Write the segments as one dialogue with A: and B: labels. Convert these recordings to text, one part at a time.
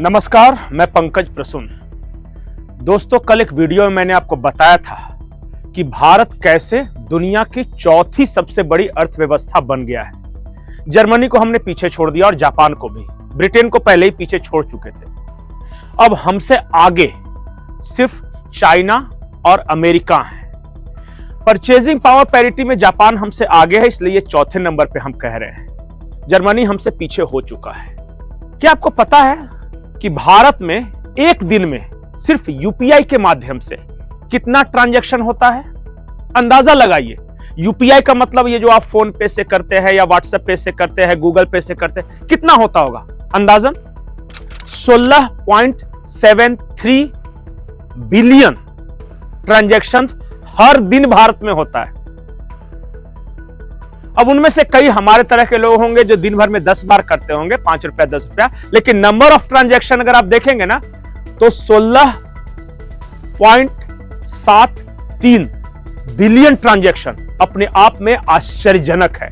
A: नमस्कार, मैं पंकज प्रसून। दोस्तों, कल एक वीडियो में मैंने आपको बताया था कि भारत कैसे दुनिया की चौथी सबसे बड़ी अर्थव्यवस्था बन गया है। जर्मनी को हमने पीछे छोड़ दिया और जापान को भी, ब्रिटेन को पहले ही पीछे छोड़ चुके थे। अब हमसे आगे सिर्फ चाइना और अमेरिका है। परचेजिंग पावर पैरिटी में जापान हमसे आगे है, इसलिए ये चौथे नंबर पे हम कह रहे हैं। जर्मनी हमसे पीछे हो चुका है। क्या आपको पता है कि भारत में एक दिन में सिर्फ यूपीआई के माध्यम से कितना ट्रांजैक्शन होता है? अंदाजा लगाइए। यूपीआई का मतलब ये जो आप फोन पे से करते हैं या व्हाट्सएप पे से करते हैं, गूगल पे से करते हैं, कितना होता होगा अंदाजन? 16.73 बिलियन ट्रांजैक्शंस हर दिन भारत में होता है। अब उनमें से कई हमारे तरह के लोग होंगे जो दिन भर में 10 बार करते होंगे, 5 रुपया 10 रुपया, लेकिन नंबर ऑफ ट्रांजैक्शन अगर आप देखेंगे ना तो 16.73 बिलियन ट्रांजैक्शन अपने आप में आश्चर्यजनक है।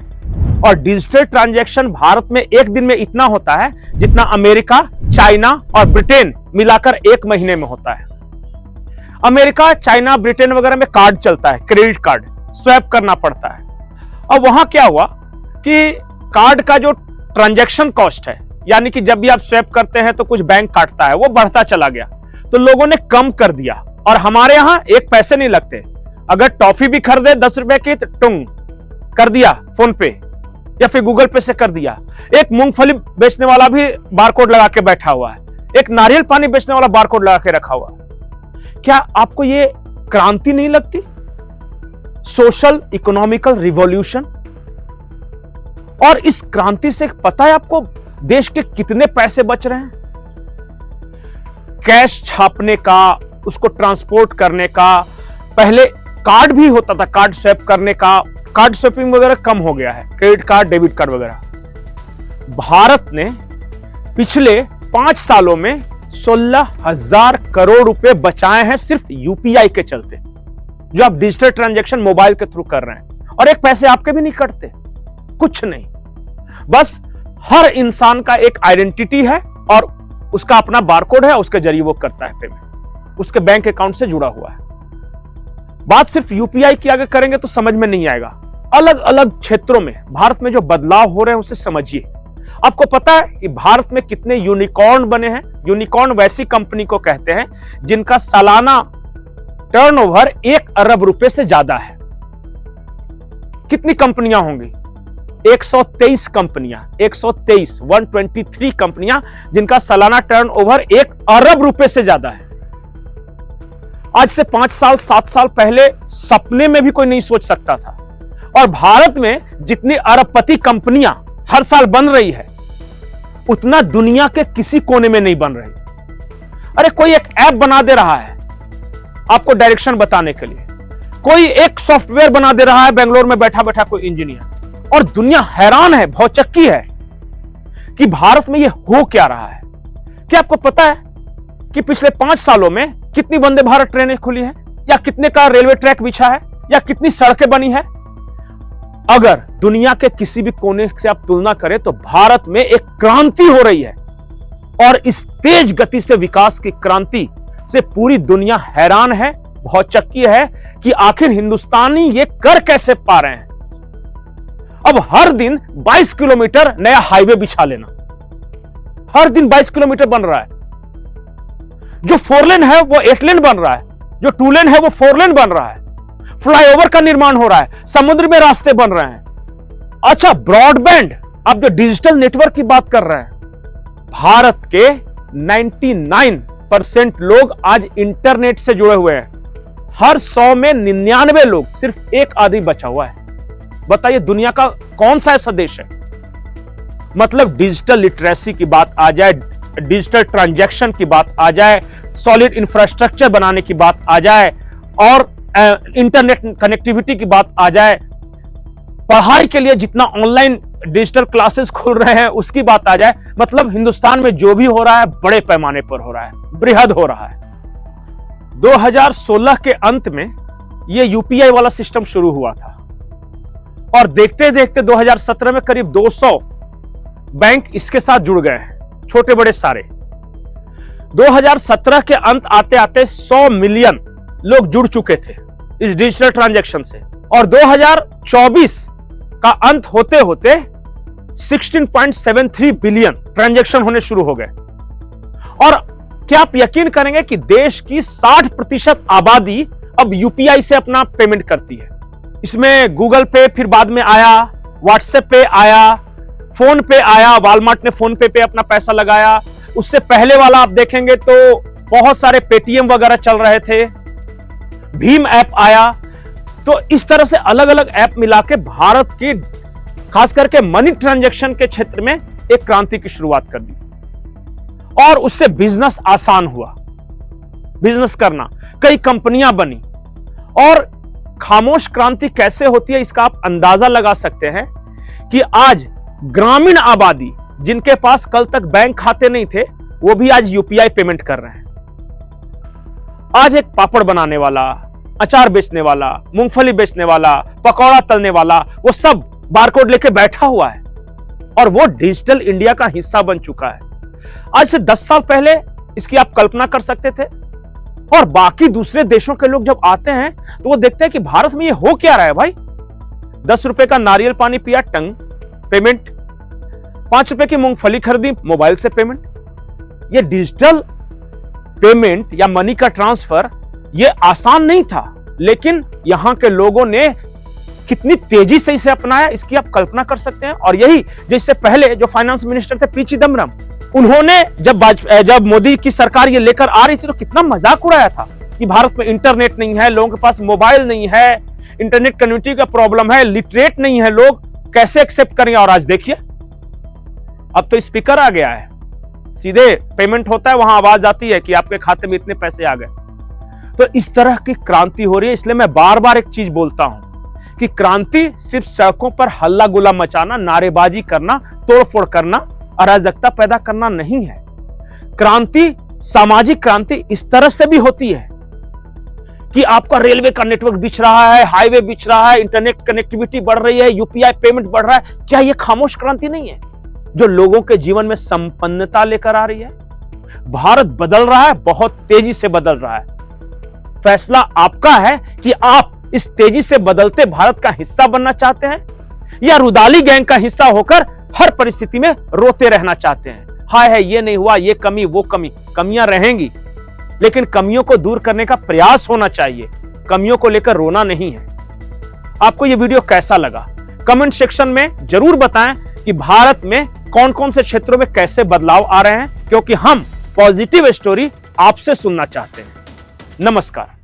A: और डिजिटल ट्रांजैक्शन भारत में एक दिन में इतना होता है जितना अमेरिका, चाइना और ब्रिटेन मिलाकर एक महीने में होता है। अमेरिका, चाइना, ब्रिटेन वगैरह में कार्ड चलता है, क्रेडिट कार्ड स्वैप करना पड़ता है। अब वहां क्या हुआ कि कार्ड का जो ट्रांजैक्शन कॉस्ट है, यानी कि जब भी आप स्वैप करते हैं तो कुछ बैंक काटता है, वो बढ़ता चला गया, तो लोगों ने कम कर दिया। और हमारे यहां एक पैसे नहीं लगते। अगर टॉफी भी खरीदे 10 रुपए की तो टुंग कर दिया फोन पे या फिर गूगल पे से कर दिया। एक मूंगफली बेचने वाला भी बारकोड लगा के बैठा हुआ है, एक नारियल पानी बेचने वाला बारकोड लगा के रखा हुआ। क्या आपको ये क्रांति नहीं लगती? Social economical revolution. और इस क्रांति से पता है आपको देश के कितने पैसे बच रहे हैं? कैश छापने का, उसको ट्रांसपोर्ट करने का, पहले कार्ड भी होता था, कार्ड स्वैप करने का, कार्ड स्वैपिंग वगैरह कम हो गया है, क्रेडिट कार्ड, डेबिट कार्ड वगैरह। भारत ने पिछले 5 सालों में 16,000 करोड़ रुपए बचाए हैं सिर्फ यूपीआई के चलते, जो आप डिजिटल ट्रांजैक्शन मोबाइल के थ्रू कर रहे हैं। और एक पैसे आपके भी नहीं कटते, कुछ नहीं। बस हर इंसान का एक आइडेंटिटी है और उसका अपना बारकोड है, उसके जरिए वो करता है पेमेंट, उसके बैंक अकाउंट से जुड़ा हुआ है। बात सिर्फ यूपीआई की अगर करेंगे तो समझ में नहीं आएगा। अलग अलग क्षेत्रों में भारत में जो बदलाव हो रहे हैं उसे समझिए। आपको पता है कि भारत में कितने यूनिकॉर्न बने हैं? यूनिकॉर्न वैसी कंपनी को कहते हैं जिनका सालाना टर्नओवर 1 अरब रुपए से ज्यादा है। कितनी कंपनियां होंगी? 123 कंपनियां, 123 कंपनियां जिनका सालाना टर्नओवर 1 अरब रुपए से ज्यादा है। आज से 5 साल 7 साल पहले सपने में भी कोई नहीं सोच सकता था। और भारत में जितनी अरबपति कंपनियां हर साल बन रही है, उतना दुनिया के किसी कोने में नहीं बन रही। अरे कोई एक ऐप बना दे रहा है आपको डायरेक्शन बताने के लिए, कोई एक सॉफ्टवेयर बना दे रहा है बेंगलोर में बैठा बैठा कोई इंजीनियर, और दुनिया हैरान है, भौचक्की है कि भारत में यह हो क्या रहा है। क्या आपको पता है कि पिछले 5 सालों में कितनी वंदे भारत ट्रेनें खुली हैं, या कितने का रेलवे ट्रैक बिछा है, या कितनी सड़कें बनी है? अगर दुनिया के किसी भी कोने से आप तुलना करें तो भारत में एक क्रांति हो रही है। और इस तेज गति से विकास की क्रांति से पूरी दुनिया हैरान है, भौचक्की है कि आखिर हिंदुस्तानी ये कर कैसे पा रहे हैं। अब हर दिन 22 किलोमीटर नया हाईवे बिछा लेना, हर दिन 22 किलोमीटर बन रहा है। जो 4 लेन है वो 8 लेन बन रहा है, जो 2 लेन है वो 4 लेन बन रहा है, फ्लाईओवर का निर्माण हो रहा है, समुद्र में रास्ते बन रहे हैं। अच्छा, ब्रॉडबैंड, आप जो डिजिटल नेटवर्क की बात कर रहे हैं, भारत के 99% लोग आज इंटरनेट से जुड़े हुए हैं। हर 100 में 99 लोग, सिर्फ एक आदमी बचा हुआ है। बताइए दुनिया का कौन सा ऐसा देश है? मतलब डिजिटल लिटरेसी की बात आ जाए, डिजिटल ट्रांजैक्शन की बात आ जाए, सॉलिड इंफ्रास्ट्रक्चर बनाने की बात आ जाए, और इंटरनेट कनेक्टिविटी की बात आ जाए, पढ़ाई के लिए जितना ऑनलाइन डिजिटल क्लासेस खुल रहे हैं उसकी बात आ जाए, मतलब हिंदुस्तान में जो भी हो रहा है बड़े पैमाने पर हो रहा है, बृहद हो रहा है। 2016 के अंत में यह यूपीआई वाला सिस्टम शुरू हुआ था, और देखते देखते 2017 में करीब 200 बैंक इसके साथ जुड़ गए हैं, छोटे बड़े सारे। 2017 के अंत आते आते 100 मिलियन लोग जुड़ चुके थे इस डिजिटल ट्रांजैक्शन से, और 2024 का अंत होते होते 16.73 बिलियन ट्रांजैक्शन होने शुरू हो गए। और क्या आप यकीन करेंगे कि देश की 60% आबादी अब यूपीआई से अपना पेमेंट करती है। इसमें गूगल पे फिर बाद में आया, व्हाट्सएप पे आया, फोन पे आया, वॉलमार्ट ने फोन पे अपना पैसा लगाया। उससे पहले वाला आप देखेंगे तो बहुत सारे पेटीएम वगैरह चल रहे थे, भीम ऐप आया। तो इस तरह से अलग अलग ऐप मिला के भारत की खास करके मनी ट्रांजैक्शन के क्षेत्र में एक क्रांति की शुरुआत कर दी, और उससे बिजनेस आसान हुआ, बिजनेस करना, कई कंपनियां बनी। और खामोश क्रांति कैसे होती है इसका आप अंदाजा लगा सकते हैं कि आज ग्रामीण आबादी जिनके पास कल तक बैंक खाते नहीं थे, वो भी आज यूपीआई पेमेंट कर रहे हैं। आज एक पापड़ बनाने वाला, अचार बेचने वाला, मूंगफली बेचने वाला, पकौड़ा तलने वाला, वो सब बारकोड लेके बैठा हुआ है और वो डिजिटल इंडिया का हिस्सा बन चुका है। आज से 10 साल पहले इसकी आप कल्पना कर सकते थे? और बाकी दूसरे देशों के लोग जब आते हैं तो वो देखते हैं कि भारत में ये हो क्या रहा है भाई। 10 रुपए का नारियल पानी पिया, टंग पेमेंट, 5 रुपए की मूंगफली खरीदी, मोबाइल से पेमेंट। ये डिजिटल पेमेंट या मनी का ट्रांसफर ये आसान नहीं था, लेकिन यहां के लोगों ने कितनी तेजी से इसे अपनाया इसकी आप कल्पना कर सकते हैं। और यही जिससे पहले जो फाइनेंस मिनिस्टर थे पी चिदम्बरम, उन्होंने जब मोदी की सरकार ये लेकर आ रही थी तो कितना मजाक उड़ाया था कि भारत में इंटरनेट नहीं है, लोगों के पास मोबाइल नहीं है, इंटरनेट कनेक्टिविटी का प्रॉब्लम है, लिटरेट नहीं है लोग, कैसे एक्सेप्ट करेंगे। और आज देखिए अब तो स्पीकर आ गया है, सीधे पेमेंट होता है, वहां आवाज आती है कि आपके खाते में इतने पैसे आ गए। तो इस तरह की क्रांति हो रही है। इसलिए मैं बार बार एक चीज बोलता हूं कि क्रांति सिर्फ सड़कों पर हल्ला गुल्ला मचाना, नारेबाजी करना, तोड़फोड़ करना, अराजकता पैदा करना नहीं है। क्रांति, सामाजिक क्रांति इस तरह से भी होती है कि आपका रेलवे का नेटवर्क बिछ रहा है, हाईवे बिछ रहा है, इंटरनेट कनेक्टिविटी बढ़ रही है, यूपीआई पेमेंट बढ़ रहा है। क्या यह खामोश क्रांति नहीं है जो लोगों के जीवन में संपन्नता लेकर आ रही है? भारत बदल रहा है, बहुत तेजी से बदल रहा है। फैसला आपका है कि आप इस तेजी से बदलते भारत का हिस्सा बनना चाहते हैं या रुदाली गैंग का हिस्सा होकर हर परिस्थिति में रोते रहना चाहते हैं। हाय है, ये नहीं हुआ, ये कमी, वो कमी। कमियां रहेंगी, लेकिन कमियों को दूर करने का प्रयास होना चाहिए, कमियों को लेकर रोना नहीं है। आपको ये वीडियो कैसा लगा कमेंट सेक्शन में जरूर बताएं कि भारत में कौन कौन से क्षेत्रों में कैसे बदलाव आ रहे हैं, क्योंकि हम पॉजिटिव स्टोरी आपसे सुनना चाहते हैं। नमस्कार।